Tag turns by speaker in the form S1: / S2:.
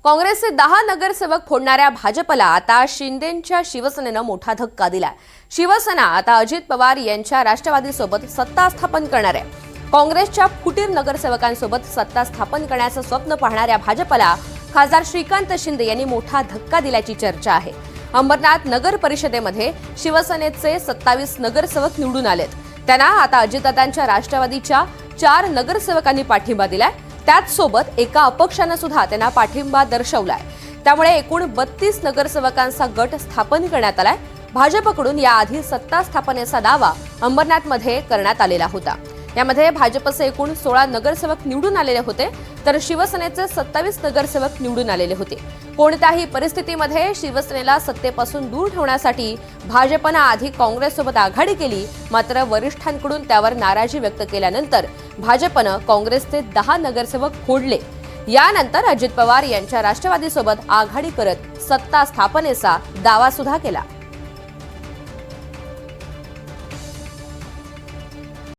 S1: काँग्रेसचे 10 नगरसेवक फोडणाऱ्या भाजपला आता शिंदेंच्या शिवसेनेनं मोठा धक्का दिलाय। शिवसेना आता अजित पवार यांच्या राष्ट्रवादीसोबत सत्ता स्थापन करणार आहे। काँग्रेसच्या फुटीर नगरसेवकांसोबत सत्ता स्थापन करण्याचं स्वप्न पाहणाऱ्या भाजपला खासदार श्रीकांत शिंदे यांनी मोठा धक्का दिल्याची चर्चा आहे। अंबरनाथ नगर परिषदेमध्ये शिवसेनेचे 27 नगरसेवक निवडून आलेत। त्यांना आता अजितदादांच्या राष्ट्रवादीच्या 4 नगरसेवकांनी पाठिंबा दिलाय। त्याचसोबत एका अपक्षानं सुद्धा त्यांना पाठिंबा दर्शवलाय। त्यामुळे एकूण 32 नगरसेवकांचा गट स्थापन करण्यात आलाय। भाजपकडून याआधी सत्ता स्थापनेचा दावा अंबरनाथमध्ये करण्यात आलेला होता। यामध्ये भाजपचे एकूण 16 नगरसेवक निवडून आलेले होते, तर शिवसेनेचे 27 नगरसेवक निवडून आलेले होते। कोणत्याही परिस्थितीमध्ये शिवसेनेला सत्तेपासून दूर ठेवण्यासाठी भाजपनं आधी काँग्रेससोबत आघाडी केली, मात्र वरिष्ठांकडून त्यावर नाराजी व्यक्त केल्यानंतर भाजपनं काँग्रेसचे 10 नगरसेवक फोडले। यानंतर अजित पवार यांच्या राष्ट्रवादीसोबत आघाडी करत सत्ता स्थापनेचा दावा सुद्धा केला।